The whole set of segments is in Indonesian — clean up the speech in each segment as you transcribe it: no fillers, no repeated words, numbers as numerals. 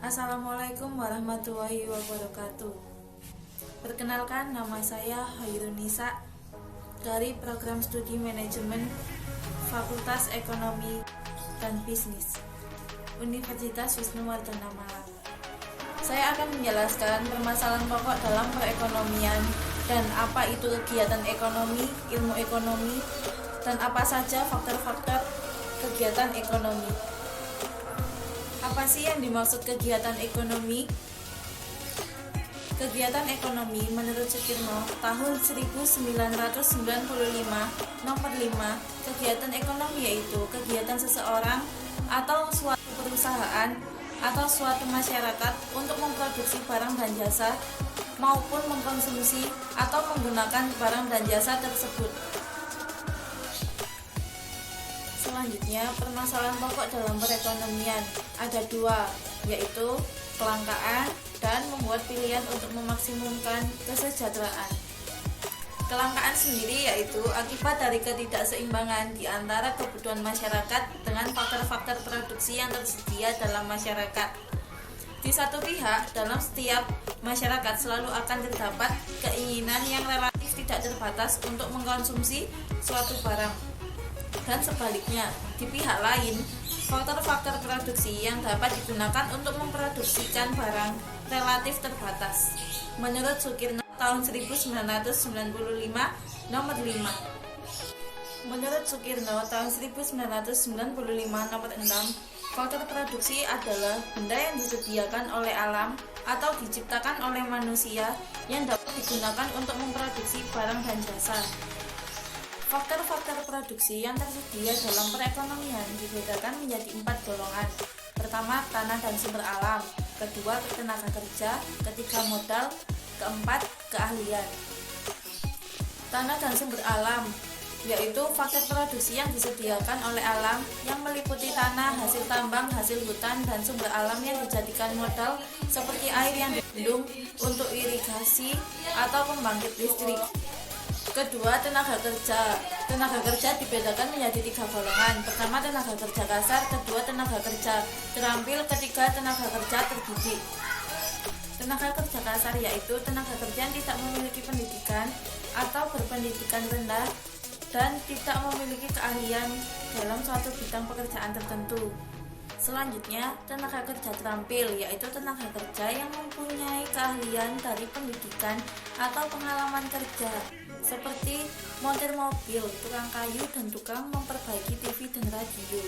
Assalamualaikum warahmatullahi wabarakatuh. Perkenalkan, nama saya Hairun Nisa dari Program Studi Manajemen Fakultas Ekonomi dan Bisnis Universitas Wisnuwardana Malang. Saya akan menjelaskan permasalahan pokok dalam perekonomian dan apa itu kegiatan ekonomi, ilmu ekonomi, dan apa saja faktor-faktor kegiatan ekonomi. Apa sih yang dimaksud kegiatan ekonomi? Kegiatan ekonomi menurut Sukirno tahun 1995 nomor 5, kegiatan ekonomi yaitu kegiatan seseorang atau suatu perusahaan atau suatu masyarakat untuk memproduksi barang dan jasa maupun mengkonsumsi atau menggunakan barang dan jasa tersebut. Selanjutnya, permasalahan pokok dalam perekonomian ada dua, yaitu kelangkaan dan membuat pilihan untuk memaksimumkan kesejahteraan. Kelangkaan sendiri yaitu akibat dari ketidakseimbangan di antara kebutuhan masyarakat dengan faktor-faktor produksi yang tersedia dalam masyarakat. Di satu pihak, dalam setiap masyarakat selalu akan terdapat keinginan yang relatif tidak terbatas untuk mengkonsumsi suatu barang. Dan sebaliknya, di pihak lain, faktor-faktor produksi yang dapat digunakan untuk memproduksikan barang relatif terbatas. Menurut Sukirno tahun 1995 nomor 5. Menurut Sukirno tahun 1995 nomor 6, faktor produksi adalah benda yang disediakan oleh alam atau diciptakan oleh manusia yang dapat digunakan untuk memproduksi barang dan jasa. Faktor-faktor produksi yang tersedia dalam perekonomian dibedakan menjadi 4 golongan. Pertama, tanah dan sumber alam. Kedua, tenaga kerja. Ketiga, modal. Keempat, keahlian. Tanah dan sumber alam yaitu faktor produksi yang disediakan oleh alam yang meliputi tanah, hasil tambang, hasil hutan, dan sumber alam yang dijadikan modal seperti air yang dibendung untuk irigasi atau pembangkit listrik. Kedua, tenaga kerja. Tenaga kerja dibedakan menjadi 3 golongan. Pertama, tenaga kerja kasar. Kedua, tenaga kerja terampil. Ketiga, tenaga kerja terdidik. Tenaga kerja kasar yaitu tenaga kerja yang tidak memiliki pendidikan atau berpendidikan rendah dan tidak memiliki keahlian dalam suatu bidang pekerjaan tertentu. Selanjutnya, tenaga kerja terampil yaitu tenaga kerja yang mempunyai keahlian dari pendidikan atau pengalaman kerja seperti montir mobil, tukang kayu, dan tukang memperbaiki TV dan radio.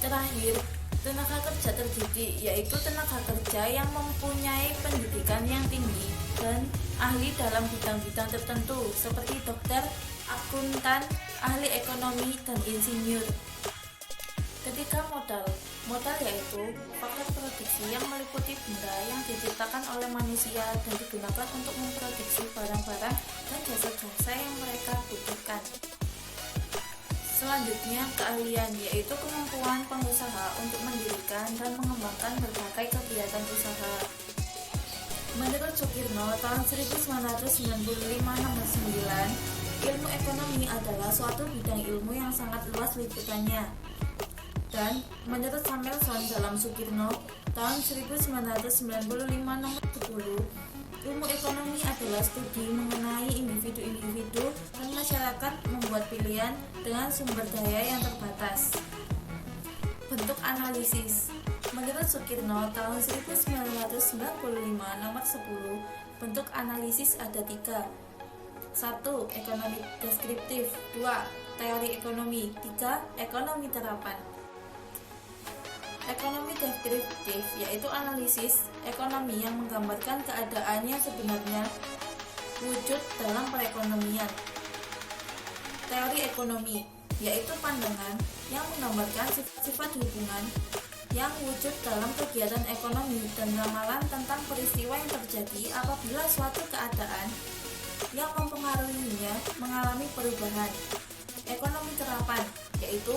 Terakhir, tenaga kerja terdidik yaitu tenaga kerja yang mempunyai pendidikan yang tinggi dan ahli dalam bidang-bidang tertentu seperti dokter, akuntan, ahli ekonomi, dan insinyur. Ketiga, modal. Modal yaitu faktor produksi yang meliputi benda yang diciptakan oleh manusia dan digunakan untuk memproduksi barang-barang dan jasa-jasa yang mereka butuhkan. Selanjutnya, keahlian yaitu kemampuan pengusaha untuk mendirikan dan mengembangkan berbagai kegiatan usaha. Menurut Sukirno tahun 1995 nomor 9, ilmu ekonomi adalah suatu bidang ilmu yang sangat luas liputannya. Dan menurut Samuelson dalam Sukirno tahun 1995 nomor 10, ilmu ekonomi adalah studi mengenai individu-individu dan masyarakat membuat pilihan dengan sumber daya yang terbatas. Bentuk analisis. Menurut Sukirno tahun 1995 nomor 10, bentuk analisis ada 3. 1. Ekonomi deskriptif. 2. Teori ekonomi. 3. Ekonomi terapan. Ekonomi deskriptif yaitu analisis ekonomi yang menggambarkan keadaan yang sebenarnya wujud dalam perekonomian. Teori ekonomi yaitu pandangan yang menggambarkan sifat hubungan yang wujud dalam kegiatan ekonomi dan ramalan tentang peristiwa yang terjadi apabila suatu keadaan yang mempengaruhinya mengalami perubahan. Ekonomi terapan yaitu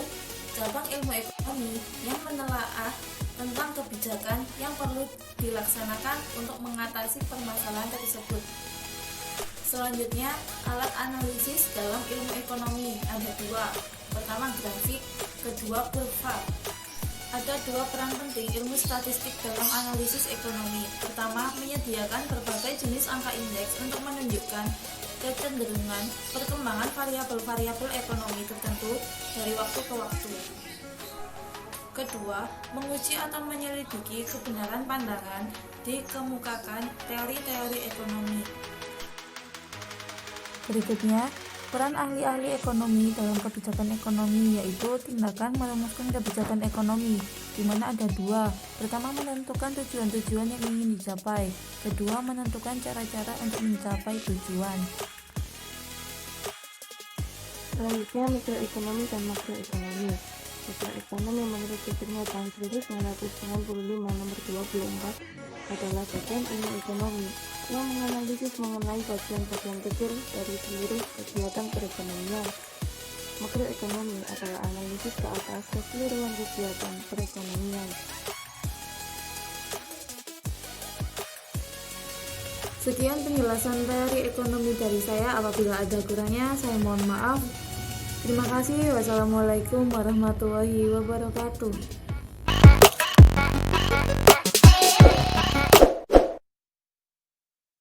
cabang ilmu ekonomi yang menelaah tentang kebijakan yang perlu dilaksanakan untuk mengatasi permasalahan tersebut. Selanjutnya, alat analisis dalam ilmu ekonomi ada 2. Pertama, grafik. Kedua, kurva. Ada dua peran penting ilmu statistik dalam analisis ekonomi. Pertama, menyediakan berbagai jenis angka indeks untuk menunjukkan kecenderungan perkembangan variabel-variabel ekonomi tertentu dari waktu ke waktu. Kedua, menguji atau menyelidiki kebenaran pandangan dikemukakan teori-teori ekonomi. Berikutnya, peran ahli-ahli ekonomi dalam kebijakan ekonomi yaitu tindakan merumuskan kebijakan ekonomi, di mana ada dua. Pertama, menentukan tujuan-tujuan yang ingin dicapai. Kedua, menentukan cara-cara untuk mencapai tujuan. Selanjutnya, mikroekonomi dan makroekonomi. Mikroekonomi menurut definisi tahun 1995 nomor 24 adalah bagian ilmu ekonomi yang menganalisis mengenai bagian-bagian kecil dari seluruh kegiatan perekonomian. Makroekonomi adalah analisis ke atas keseluruhan kegiatan perekonomian. Sekian penjelasan teori ekonomi dari saya. Apabila ada kurangnya, saya mohon maaf. Terima kasih. Wassalamualaikum warahmatullahi wabarakatuh.